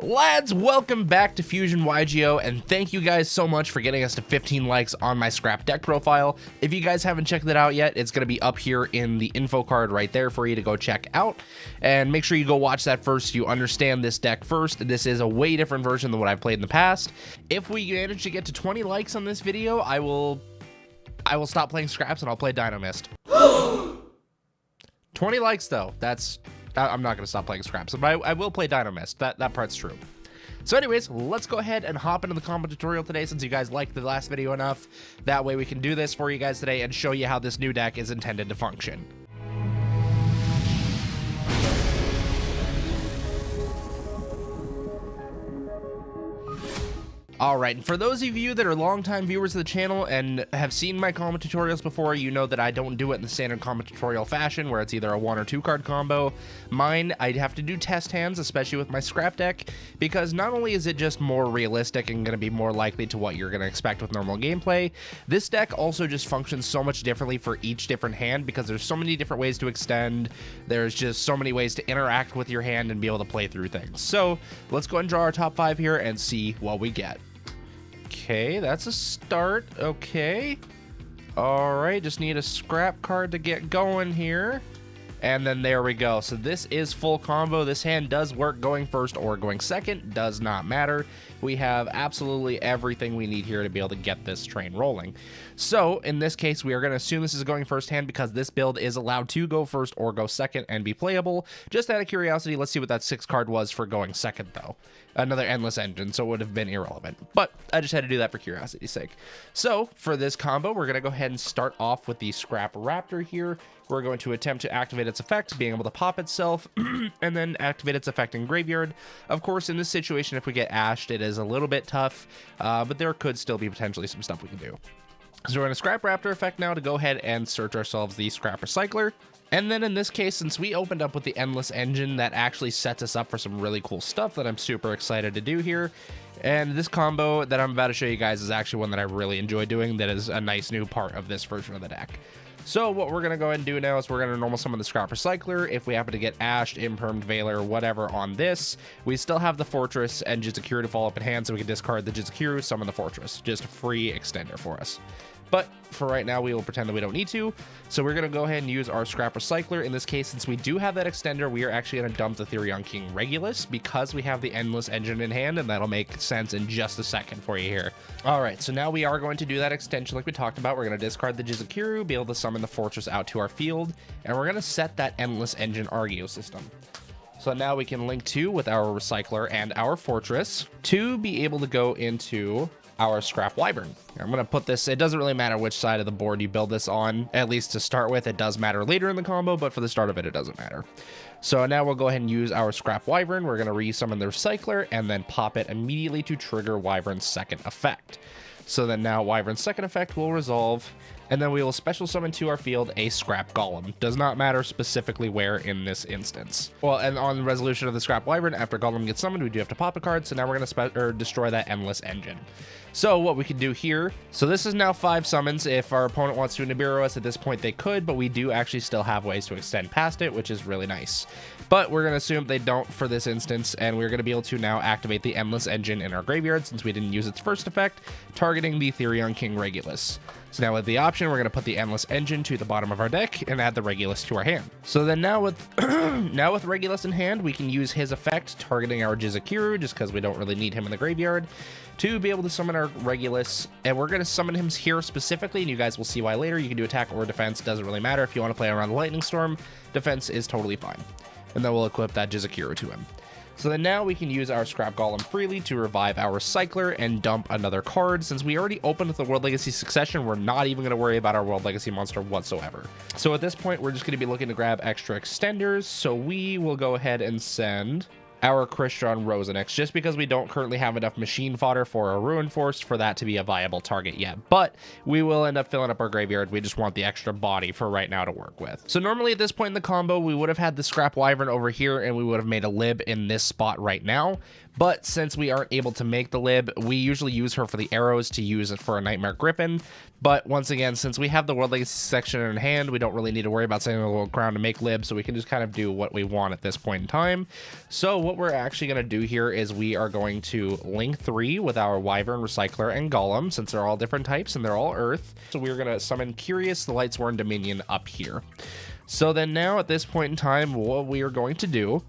Lads, welcome back to Fusion YGO, and thank you guys so much for getting us to 15 likes on my scrap deck profile. If you guys haven't checked that out yet, it's going to be up here in the info card right there for you to go check out. And make sure you go watch that first so you understand this deck first. This is a way different version than what I've played in the past. If we manage to get to 20 likes on this video, I will stop playing scraps and I'll play Dino-Mist. 20 likes though, I'm not going to stop playing scraps, but I will play Dino-Mist. That part's true. So anyways, let's go ahead and hop into the combo tutorial today since you guys liked the last video enough. That way we can do this for you guys today and show you how this new deck is intended to function. Alright, and for those of you that are longtime viewers of the channel and have seen my combo tutorials before, you know that I don't do it in the standard combo tutorial fashion where it's either a 1 or 2 card combo. Mine, I'd have to do test hands, especially with my scrap deck, because not only is it just more realistic and going to be more likely to what you're going to expect with normal gameplay, this deck also just functions so much differently for each different hand because there's so many different ways to extend, there's just so many ways to interact with your hand and be able to play through things. So let's go ahead and draw our top 5 here and see what we get. Okay, that's a start. Okay. All right, just need a scrap card to get going here. And then there we go. So this is full combo. This hand does work going first or going second. Does not matter. We have absolutely everything we need here to be able to get this train rolling. So in this case, we are going to assume this is going first hand because this build is allowed to go first or go second and be playable. Just out of curiosity, let's see what that 6 card was for going second though. Another Endless Engine, so it would have been irrelevant. But I just had to do that for curiosity's sake. So for this combo, we're going to go ahead and start off with the Scrap Raptor here. We're going to attempt to activate its effect, being able to pop itself, and then activate its effect in Graveyard. Of course, in this situation, if we get ashed, it is a little bit tough, but there could still be potentially some stuff we can do. So we're in a Scrap Raptor effect now to go ahead and search ourselves the Scrap Recycler. And then in this case, since we opened up with the Endless Engine, that actually sets us up for some really cool stuff that I'm super excited to do here. And this combo that I'm about to show you guys is actually one that I really enjoy doing. That is a nice new part of this version of the deck. So what we're going to go ahead and do now is we're going to normal summon the Scrap Recycler. If we happen to get ashed, impermed, Veiler, whatever on this, we still have the Fortress and Jizakuru to fall up in hand, so we can discard the Jizakuru, summon the Fortress. Just a free extender for us. But for right now, we will pretend that we don't need to. So we're going to go ahead and use our Scrap Recycler. In this case, since we do have that extender, we are actually going to dump the Therion King Regulus because we have the Endless Engine in hand, and that'll make sense in just a second for you here. All right, so now we are going to do that extension like we talked about. We're going to discard the Jizakuru, be able to summon the Fortress out to our field, and we're going to set that Endless Engine Argeo system. So now we can link 2 with our Recycler and our Fortress to be able to go into our Scrap Wyvern. I'm going to put this, it doesn't really matter which side of the board you build this on, at least to start with. It does matter later in the combo, but for the start of it, it doesn't matter. So now we'll go ahead and use our Scrap Wyvern. We're going to resummon the Recycler and then pop it immediately to trigger Wyvern's second effect. So then now Wyvern's second effect will resolve, and then we will special summon to our field a Scrap Golem. Does not matter specifically where in this instance. Well, and on the resolution of the Scrap Wyvern, after Golem gets summoned, we do have to pop a card, so now we're going to destroy that Endless Engine. So what we can do here, so this is now 5 summons. If our opponent wants to Nibiru us at this point, they could, but we do actually still have ways to extend past it, which is really nice. But we're going to assume they don't for this instance, and we're going to be able to now activate the Endless Engine in our graveyard since we didn't use its first effect, targeting the Therion King Regulus. So now with the option, we're going to put the Endless Engine to the bottom of our deck and add the Regulus to our hand. So then now with now with Regulus in hand, we can use his effect targeting our Jizakuru, just because we don't really need him in the graveyard, to be able to summon our Regulus. And we're going to summon him here specifically, and you guys will see why later. You can do attack or defense, doesn't really matter. If you want to play around the Lightning Storm, defense is totally fine. And then we'll equip that Jizakuru to him. So then now we can use our Scrap Golem freely to revive our Recycler and dump another card. Since we already opened with the World Legacy Succession, we're not even going to worry about our World Legacy monster whatsoever. So at this point, we're just going to be looking to grab extra extenders. So we will go ahead and send our Crystron Rosenex, just because we don't currently have enough machine fodder for a Ruin Force for that to be a viable target yet. But we will end up filling up our graveyard. We just want the extra body for right now to work with. So normally at this point in the combo, we would have had the Scrap Wyvern over here, and we would have made a Lib in this spot right now. But since we aren't able to make the Lib, we usually use her for the arrows to use it for a Nightmare Griffin. But once again, since we have the World Legacy section in hand, we don't really need to worry about sending a little crown to make lib, so we can just kind of do what we want at this point in time. So what we're actually going to do here is we are going to link 3 with our Wyvern, Recycler, and Golem, since they're all different types and they're all Earth. So we're going to summon Curious, the Lightsworn Dominion, up here. So then now at this point in time, what we are going to do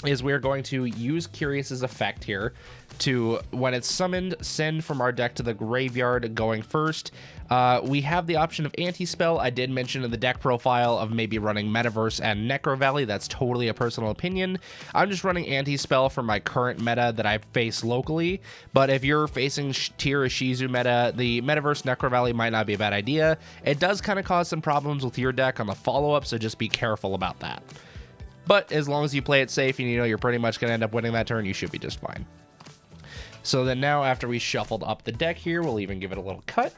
is we're going to use Curious's effect here to, when it's summoned, send from our deck to the graveyard going first. We have the option of anti-spell. I did mention in the deck profile of maybe running Metaverse and Necro Valley. That's totally a personal opinion. I'm just running anti-spell for my current meta that I face locally, but if you're facing Tier Shizu meta, the Metaverse Necro Valley might not be a bad idea. It does kind of cause some problems with your deck on the follow-up, so just be careful about that. But as long as you play it safe and you know you're pretty much going to end up winning that turn, you should be just fine. So then now after we shuffled up the deck here, we'll even give it a little cut.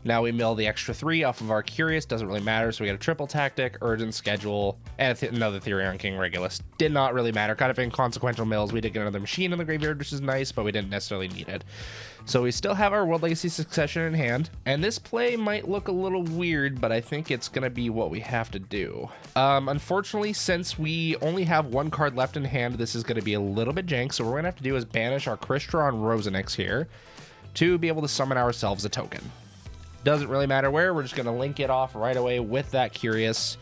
Now we mill the extra 3 off of our Curious. Doesn't really matter. So we got a triple tactic, urgent schedule, and another Therion King Regulus. Did not really matter. Kind of inconsequential mills. We did get another machine in the graveyard, which is nice, but we didn't necessarily need it. So we still have our World Legacy Succession in hand. And this play might look a little weird, but I think it's going to be what we have to do. Unfortunately, since we only have 1 card left in hand, this is going to be a little bit jank. So what we're going to have to do is banish our Crystron Rosenix here to be able to summon ourselves a token. Doesn't really matter where, we're just going to link it off right away with that Curious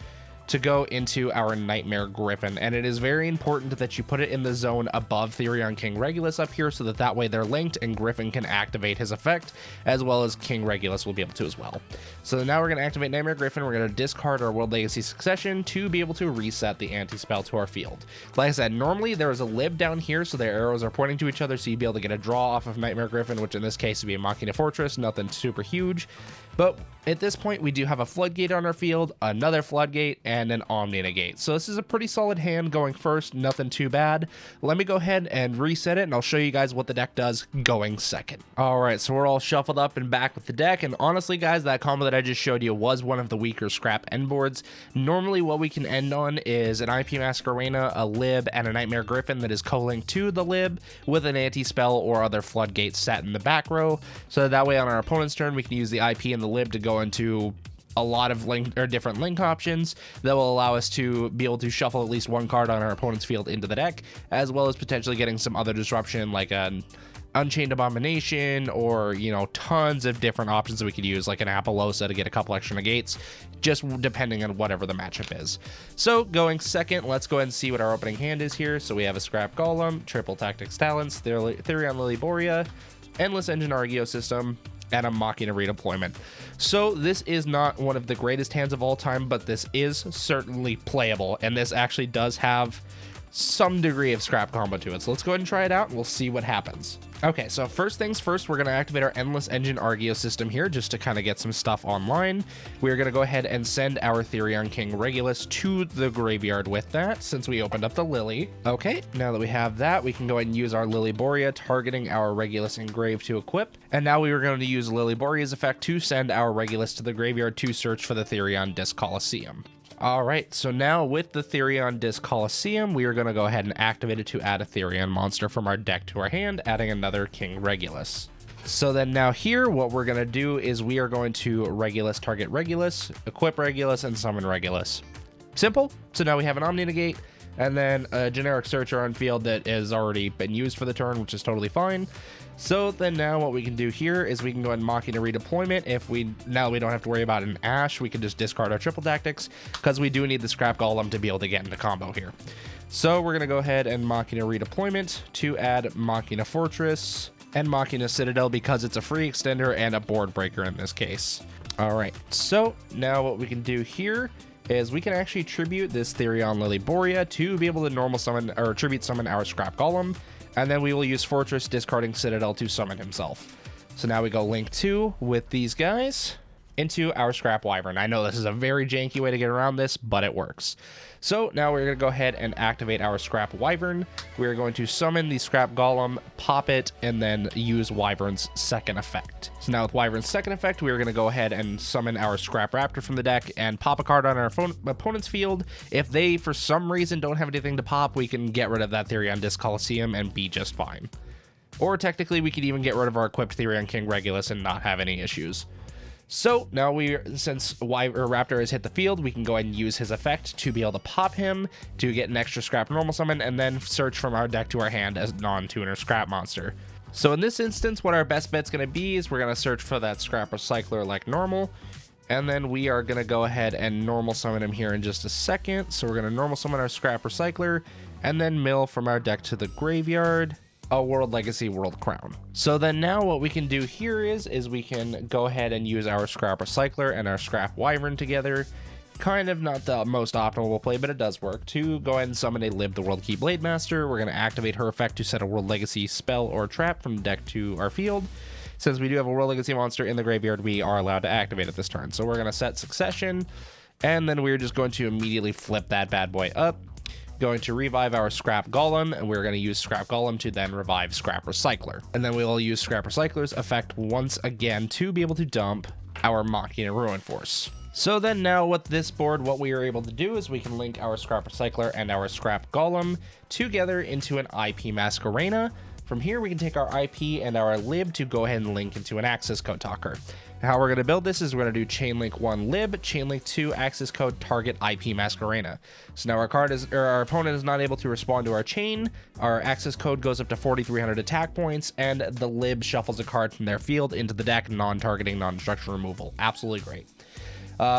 to go into our Nightmare Griffin. And it is very important that you put it in the zone above Therion King Regulus up here, so that way they're linked and Griffin can activate his effect, as well as King Regulus will be able to as well. So now we're going to activate Nightmare Griffin. We're going to discard our World Legacy Succession to be able to reset the anti-spell to our field. Like I said, normally there is a lib down here, so their arrows are pointing to each other, so you'd be able to get a draw off of Nightmare Griffin, which in this case would be a Machina Fortress, nothing super huge. But at this point, we do have a Floodgate on our field, another Floodgate, and an Omni Negate. So this is a pretty solid hand going first, nothing too bad. Let me go ahead and reset it, and I'll show you guys what the deck does going second. All right, so we're all shuffled up and back with the deck, and honestly, guys, that combo that I just showed you was one of the weaker scrap end boards. Normally, what we can end on is an IP Masquerena, a Lib, and a Nightmare Griffin that is co-linked to the Lib with an anti-spell or other Floodgate set in the back row. So that way on our opponent's turn, we can use the IP and the Lib to go into a lot of different link options that will allow us to be able to shuffle at least 1 card on our opponent's field into the deck, as well as potentially getting some other disruption like an Unchained Abomination, or, you know, tons of different options that we could use, like an Apollosa to get a couple extra negates, just depending on whatever the matchup is. So going second, let's go ahead and see what our opening hand is here. So we have a Scrap Golem, Triple Tactics Talents, Therion Lily Borea, Endless Engine Argeo System, and a Machina Redeployment. So this is not one of the greatest hands of all time, but this is certainly playable, and this actually does have some degree of scrap combo to it. So let's go ahead and try it out and we'll see what happens. Okay, so first things first, we're going to activate our Endless Engine Argeo system here just to kind of get some stuff online. We're going to go ahead and send our Therion King Regulus to the graveyard with that, since we opened up the Lily. Okay, now that we have that, we can go ahead and use our Lily Borea, targeting our Regulus Engrave to equip. And now we were going to use Lily Borea's effect to send our Regulus to the graveyard to search for the Therion Disc Coliseum. All right, so now with the Therion Disc Coliseum, we are going to go ahead and activate it to add a Therion monster from our deck to our hand, adding another King Regulus. So then now here, what we're going to do is we are going to Regulus target Regulus, equip Regulus, and summon Regulus. Simple. So now we have an Omni Negate, and then a generic searcher on field that has already been used for the turn, which is totally fine. So then now what we can do here is we can go ahead and Machina Redeployment. Now we don't have to worry about an Ash, we can just discard our Triple Tactics, because we do need the Scrap Golem to be able to get into combo here. So we're going to go ahead and Machina Redeployment to add Machina Fortress and Machina Citadel, because it's a free extender and a board breaker in this case. All right, so now what we can do here is we can actually tribute this Therion Lily Borea to be able to normal summon or tribute summon our Scrap Golem, and then we will use Fortress discarding Citadel to summon himself. So now we go link 2 with these guys into our Scrap Wyvern. I know this is a very janky way to get around this, but it works. So now we're going to go ahead and activate our Scrap Wyvern. We're going to summon the Scrap Golem, pop it, and then use Wyvern's second effect. So now with Wyvern's second effect, we're going to go ahead and summon our Scrap Raptor from the deck and pop a card on our opponent's field. If they, for some reason, don't have anything to pop, we can get rid of that Therion Disc Coliseum and be just fine. Or technically, we could even get rid of our equipped Therion King Regulus and not have any issues. So now since Raptor has hit the field, we can go ahead and use his effect to be able to pop him to get an extra scrap normal summon, and then search from our deck to our hand as non-tuner scrap monster. So in this instance, what our best bet's going to be is we're going to search for that scrap recycler like normal, and then we are going to go ahead and normal summon him here in just a second. So we're going to normal summon our scrap recycler, and then mill from our deck to the graveyard a World Legacy World Crown. So then now what we can do here is we can go ahead and use our scrap recycler and our scrap wyvern together. Kind of not the most optimal play, but it does work. To go ahead and summon a Lib the World Key Blade Master, we're going to activate her effect to set a World Legacy spell or trap from the deck to our field. Since we do have a World Legacy monster in the graveyard, we are allowed to activate it this turn. So we're going to set Succession, and then we're just going to immediately flip that bad boy up. Going to revive our Scrap Golem, and we're going to use Scrap Golem to then revive Scrap Recycler. And then we'll use Scrap Recycler's effect once again to be able to dump our Machina Ruin Force. So then now with this board, what we are able to do is we can link our Scrap Recycler and our Scrap Golem together into an IP Masquerena. From here, we can take our IP and our Lib to go ahead and link into an access code talker. How we're going to build this is we're going to do Chainlink 1 Lib, Chainlink 2 access code target IP Masquerena. So now our opponent is not able to respond to our chain. Our access code goes up to 4,300 attack points, and the Lib shuffles a card from their field into the deck, non-targeting, non-destruction removal. Absolutely great.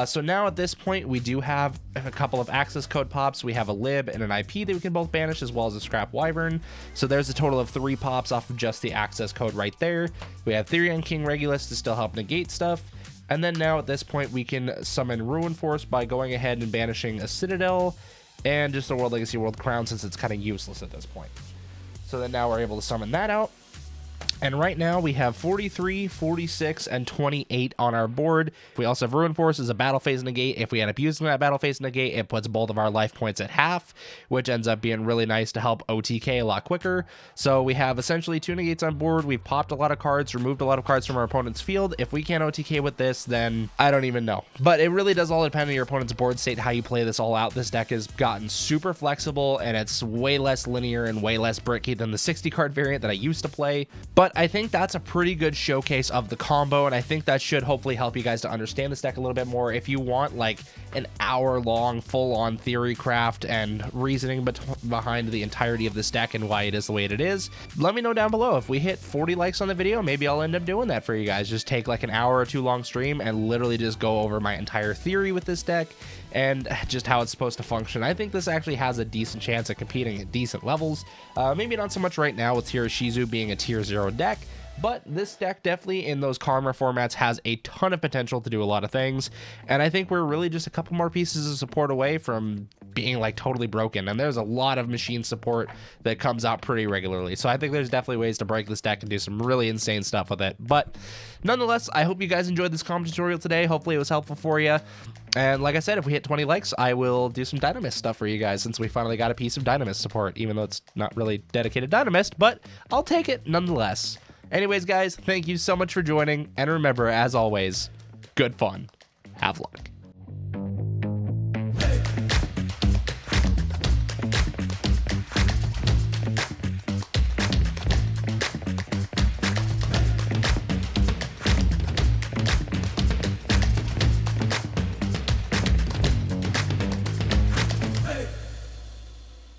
So now at this point, we do have a couple of access code pops. We have a Lib and an IP that we can both banish, as well as a Scrap Wyvern. So there's a total of 3 pops off of just the access code right there. We have Therion King Regulus to still help negate stuff. And then now at this point, we can summon Ruin Force by going ahead and banishing a Citadel and just a World Legacy World Crown, since it's kind of useless at this point. So then now we're able to summon that out. And right now we have 43, 46, and 28 on our board. We also have Ruin Force as a battle phase negate. If we end up using that battle phase negate, it puts both of our life points at half, which ends up being really nice to help OTK a lot quicker. So we have essentially 2 negates on board. We've popped a lot of cards, removed a lot of cards from our opponent's field. If we can't OTK with this, then I don't even know. But it really does all depend on your opponent's board state, how you play this all out. This deck has gotten super flexible, and it's way less linear and way less bricky than the 60 card variant that I used to play. But I think that's a pretty good showcase of the combo, and I think that should hopefully help you guys to understand this deck a little bit more. If you want like an hour-long full-on theory craft and reasoning behind the entirety of this deck and why it is the way it is, let me know down below. If we hit 40 likes on the video, maybe I'll end up doing that for you guys. Just take like an hour or 2 long stream and literally just go over my entire theory with this deck and just how it's supposed to function. I think this actually has a decent chance at competing at decent levels. Maybe not so much right now with Tears Shizu being a tier 0 deck, but this deck definitely in those Karma formats has a ton of potential to do a lot of things, and I think we're really just a couple more pieces of support away from being like totally broken, and there's a lot of machine support that comes out pretty regularly. So I think there's definitely ways to break this deck and do some really insane stuff with it. But nonetheless, I hope you guys enjoyed this combo tutorial today. Hopefully it was helpful for you. And like I said, if we hit 20 likes, I will do some Dynamist stuff for you guys, since we finally got a piece of Dynamist support, even though it's not really dedicated Dynamist, but I'll take it nonetheless. Anyways, guys, thank you so much for joining, and remember, as always, good fun. Have luck.